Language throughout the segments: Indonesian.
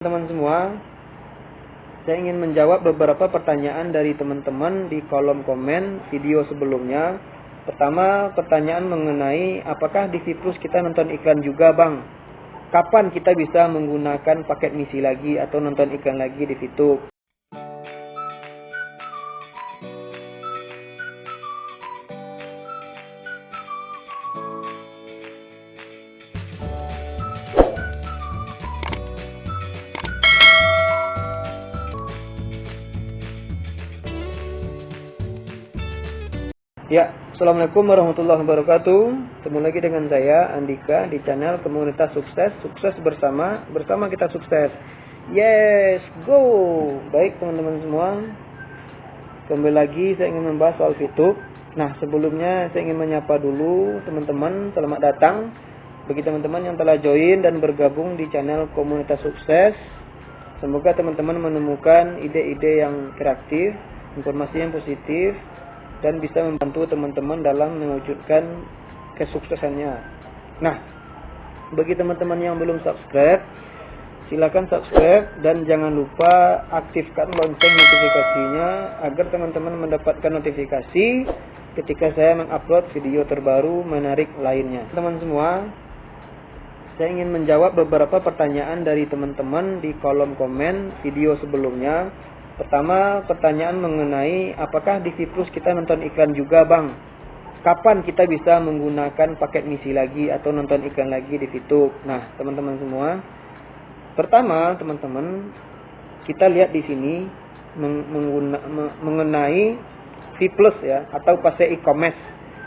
Teman semua, saya ingin menjawab beberapa pertanyaan dari teman-teman di kolom komen video sebelumnya. Pertama, pertanyaan mengenai apakah di Siplus kita nonton iklan juga, Bang? Kapan kita bisa menggunakan paket misi lagi atau nonton iklan lagi di Fitup? Ya, Assalamualaikum warahmatullahi wabarakatuh. Ketemu lagi dengan saya, Andika, di channel Komunitas Sukses. Sukses bersama kita sukses. Yes, go! Baik teman-teman semua, kembali lagi saya ingin membahas soal Fitup. Nah, sebelumnya saya ingin menyapa dulu teman-teman, selamat datang bagi teman-teman yang telah join dan bergabung di channel Komunitas Sukses. Semoga teman-teman menemukan ide-ide yang kreatif, informasi yang positif, dan bisa membantu teman-teman dalam mewujudkan kesuksesannya. Nah, bagi teman-teman yang belum subscribe, silakan subscribe dan jangan lupa aktifkan lonceng notifikasinya agar teman-teman mendapatkan notifikasi ketika saya mengupload video terbaru menarik lainnya. Teman semua, saya ingin menjawab beberapa pertanyaan dari teman-teman di kolom komen video sebelumnya. Pertama, pertanyaan mengenai apakah di Siplus kita nonton iklan juga, Bang? Kapan kita bisa menggunakan paket misi lagi atau nonton iklan lagi di Fitup? Nah, teman-teman semua, pertama, teman-teman, kita lihat di sini mengenai Siplus ya, atau Pase e-commerce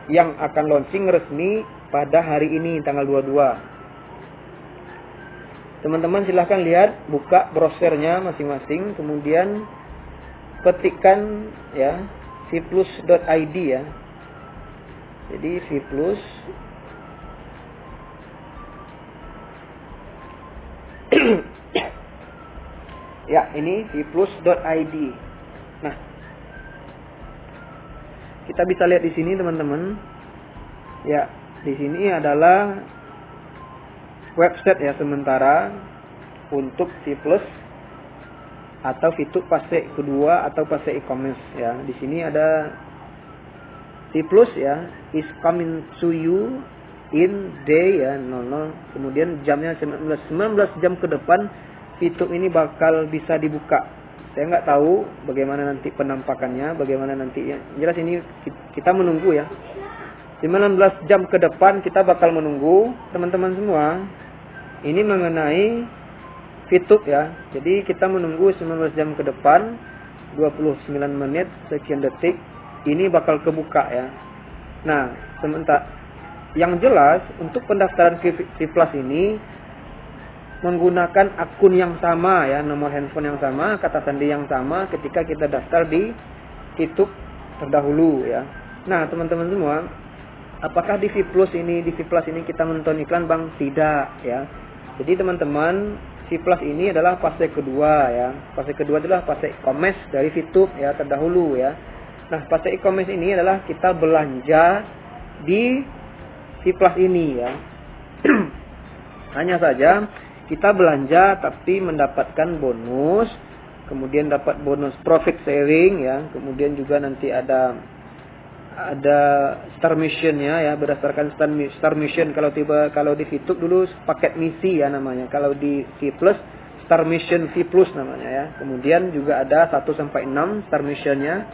yang akan launching resmi pada hari ini, tanggal 22. Teman-teman silahkan lihat, buka browsernya masing-masing, kemudian ketikkan ya siplus.id ya. Jadi Siplus ya, ini siplus.id. Nah, kita bisa lihat di sini teman-teman. Ya, di sini adalah website ya sementara untuk Siplus atau Fitup Pase kedua atau Pase e-commerce ya. Di sini ada Siplus ya, is coming to you in day ya 00. Kemudian jamnya 19 jam ke depan Fitup ini bakal bisa dibuka. Saya nggak tahu bagaimana nanti penampakannya, bagaimana nanti ya. Jelas ini kita menunggu ya. 19 jam ke depan kita bakal menunggu teman-teman semua. Ini mengenai Fitup ya. Jadi kita menunggu 19 jam ke depan, 29 menit sekian detik, ini bakal kebuka ya. Nah, sementara yang jelas untuk pendaftaran Siplus ini menggunakan akun yang sama ya, nomor handphone yang sama, kata sandi yang sama ketika kita daftar di Fitup terdahulu ya. Nah, teman-teman semua, apakah di Siplus ini kita menonton iklan, Bang? Tidak ya. Jadi teman-teman, Siplus ini adalah fase kedua ya. Fase kedua adalah fase e-commerce dari Fitup ya terdahulu ya. Nah, fase e-commerce ini adalah kita belanja di Siplus ini ya. Hanya saja kita belanja tapi mendapatkan bonus, kemudian dapat bonus profit sharing ya. Kemudian juga nanti ada star missionnya ya, berdasarkan star mission. Kalau di Fitup dulu paket misi ya namanya, kalau di Siplus star mission Siplus namanya ya. Kemudian juga ada 1 sampai 6 star missionnya,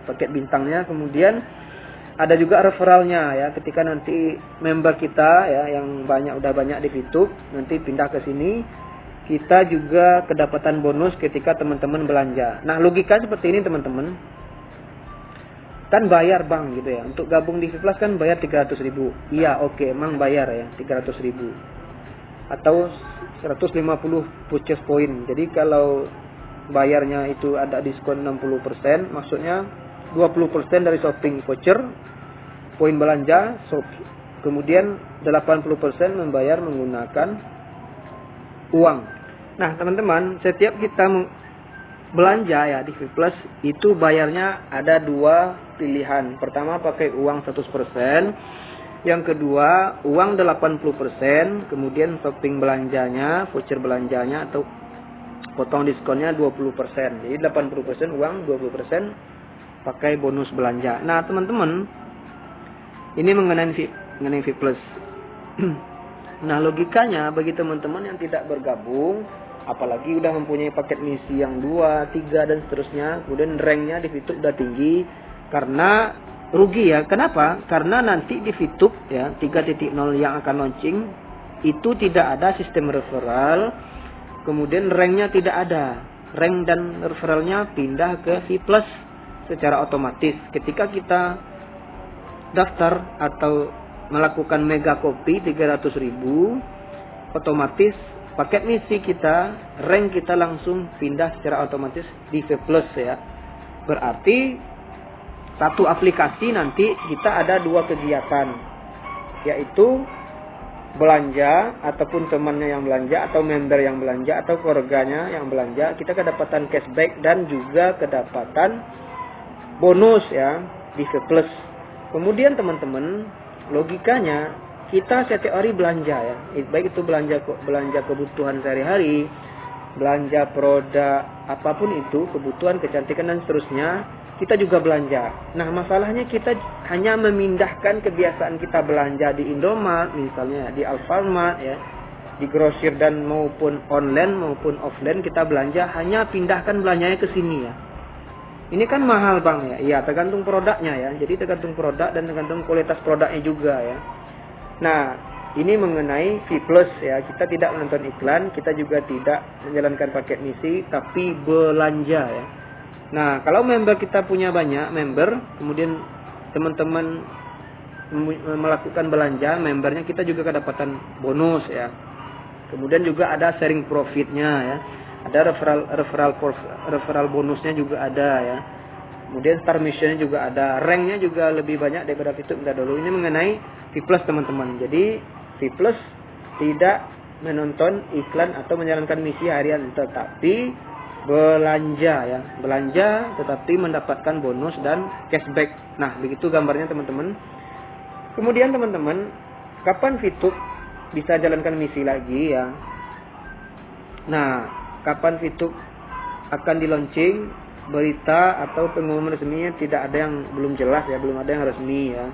paket bintangnya. Kemudian ada juga referralnya ya, ketika nanti member kita ya yang udah banyak di Fitup nanti pindah ke sini, kita juga kedapatan bonus ketika teman-teman belanja. Nah, logika seperti ini teman-teman. Kan bayar, Bang, gitu ya. Untuk gabung di Siplus kan bayar 300.000. Iya, oke, emang bayar ya 300.000. Atau 150 purchase point. Jadi kalau bayarnya itu ada diskon 60%, maksudnya 20% dari shopping voucher, poin belanja, kemudian 80% membayar menggunakan uang. Nah, teman-teman, setiap kita belanja ya di Siplus itu bayarnya ada dua pilihan. Pertama pakai uang 100%, yang kedua uang 80%, kemudian shopping belanjanya, voucher belanjanya atau potong diskonnya 20%. Jadi 80% uang, 20% pakai bonus belanja. Nah, teman-teman, ini mengenai V Plus. Nah, logikanya bagi teman-teman yang tidak bergabung, apalagi udah mempunyai paket misi yang 2, 3 dan seterusnya, kemudian ranknya di VTube udah tinggi, karena rugi ya. Kenapa? Karena nanti di VTube ya 3.0 yang akan launching itu tidak ada sistem referral, kemudian ranknya tidak ada. Rank dan referralnya pindah ke V Plus secara otomatis. Ketika kita daftar atau melakukan mega copy 300.000, otomatis paket misi kita, rank kita langsung pindah secara otomatis di V Plus ya. Berarti satu aplikasi nanti kita ada 2 kegiatan, yaitu belanja ataupun temannya yang belanja, atau member yang belanja, atau keluarganya yang belanja, kita kedapatan cashback dan juga kedapatan bonus ya di V Plus. Kemudian teman-teman, logikanya kita setiap hari belanja ya, baik itu belanja kebutuhan sehari-hari, belanja produk apapun itu, kebutuhan kecantikan dan seterusnya, kita juga belanja. Nah, masalahnya kita hanya memindahkan kebiasaan kita belanja di Indomaret misalnya, di Alfamart ya, di grosir dan maupun online maupun offline kita belanja, hanya pindahkan belanjanya ke sini ya. Ini kan mahal Bang ya. Iya, tergantung produknya ya. Jadi tergantung produk dan tergantung kualitas produknya juga ya. Nah, ini mengenai V Plus ya. Kita tidak menonton iklan, kita juga tidak menjalankan paket misi, tapi belanja ya. Nah, kalau member kita punya banyak member, kemudian teman-teman melakukan belanja, membernya kita juga kedapatan bonus ya. Kemudian juga ada sharing profitnya ya. Ada referral bonusnya juga ada ya. Kemudian star missionnya juga ada. Ranknya juga lebih banyak daripada VTube dulu. Ini mengenai V Plus teman-teman. Jadi V Plus tidak menonton iklan atau menjalankan misi harian, tetapi belanja ya, belanja tetapi mendapatkan bonus dan cashback. Nah, begitu gambarnya teman-teman. Kemudian teman-teman, kapan VTube bisa jalankan misi lagi ya? Nah, kapan VTube akan di launching, berita atau pengumuman resminya tidak ada yang belum jelas ya, belum ada yang resmi ya.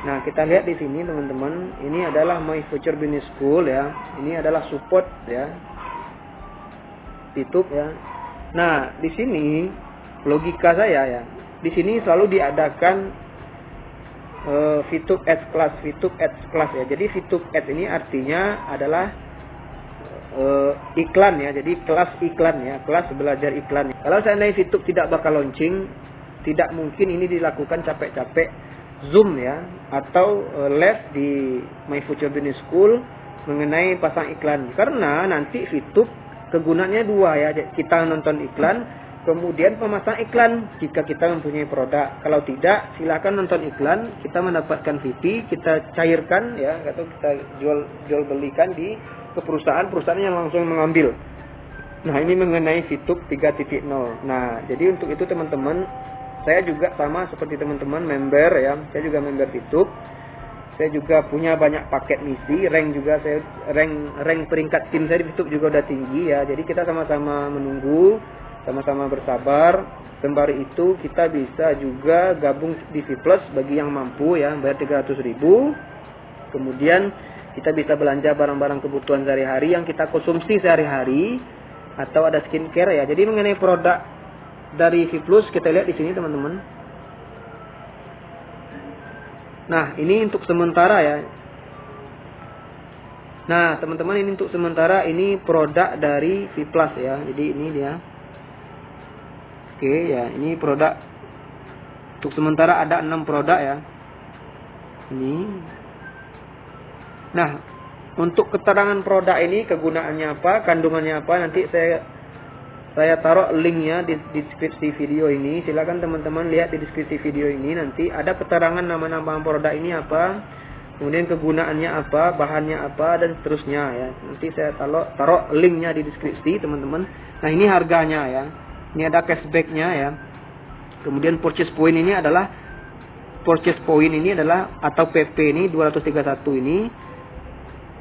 Nah, kita lihat di sini teman-teman, ini adalah My Future Business School ya. Ini adalah support ya VTube ya. Nah, di sini logika saya ya, di sini selalu diadakan VTube Ads Class ya. Jadi VTube Ads ini artinya adalah iklan ya. Jadi kelas iklan ya, kelas belajar iklan. Kalau seandainya VTube tidak bakal launching, tidak mungkin ini dilakukan capek-capek Zoom ya, atau live di My Future Business School mengenai pasang iklan. Karena nanti VTube kegunaannya 2 ya, kita nonton iklan, kemudian pemasang iklan jika kita mempunyai produk. Kalau tidak, silakan nonton iklan, kita mendapatkan VP, kita cairkan ya, atau kita jual belikan di ke perusahaan yang langsung mengambil. Nah, ini mengenai VTube 3.0. Nah, jadi untuk itu teman-teman, saya juga sama seperti teman-teman member ya, saya juga member VTube. Saya juga punya banyak paket misi, rank juga saya rank peringkat tim saya di VTube juga udah tinggi ya. Jadi kita sama-sama menunggu, sama-sama bersabar. Sembari itu kita bisa juga gabung di V Plus bagi yang mampu ya, bayar 300.000. Kemudian kita bisa belanja barang-barang kebutuhan sehari-hari yang kita konsumsi sehari-hari, atau ada skincare ya. Jadi mengenai produk dari V Plus kita lihat di sini teman-teman. Nah, ini untuk sementara ya. Nah, teman-teman, ini untuk sementara, ini produk dari V Plus ya. Jadi ini dia. Oke ya, ini produk. Untuk sementara ada 6 produk ya. Ini. Nah, untuk keterangan produk ini, kegunaannya apa, kandungannya apa, nanti saya taruh linknya di deskripsi video ini. Silakan teman-teman lihat di deskripsi video ini, nanti ada keterangan nama-nama produk ini apa, kemudian kegunaannya apa, bahannya apa, dan seterusnya ya. Nanti saya taruh linknya di deskripsi teman-teman. Nah, ini harganya ya, ini ada cashbacknya ya. Kemudian purchase point ini adalah atau PP ini 231 ini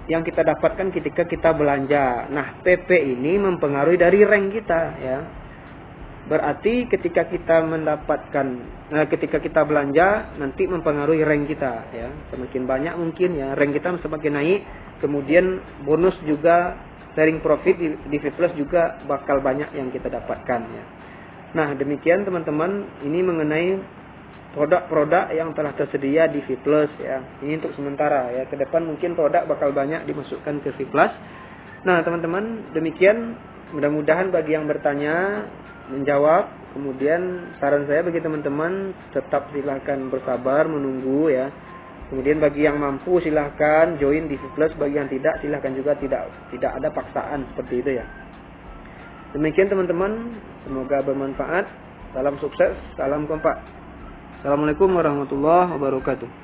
yang kita dapatkan ketika kita belanja. Nah, PP ini mempengaruhi dari rank kita ya. Berarti ketika kita ketika kita belanja nanti mempengaruhi rank kita ya. Semakin banyak mungkin ya rank kita semakin naik, kemudian bonus juga sharing profit di V Plus juga bakal banyak yang kita dapatkan ya. Nah, demikian teman-teman, ini mengenai produk-produk yang telah tersedia di V Plus ya. Ini untuk sementara ya. Ke depan mungkin produk bakal banyak dimasukkan ke V Plus. Nah, teman-teman, demikian. Mudah-mudahan bagi yang bertanya menjawab. Kemudian saran saya bagi teman-teman tetap silahkan bersabar menunggu ya. Kemudian bagi yang mampu silahkan join di V Plus, bagi yang tidak silahkan juga, tidak ada paksaan seperti itu ya. Demikian teman-teman, semoga bermanfaat. Salam sukses, salam kompak. Assalamualaikum warahmatullahi wabarakatuh.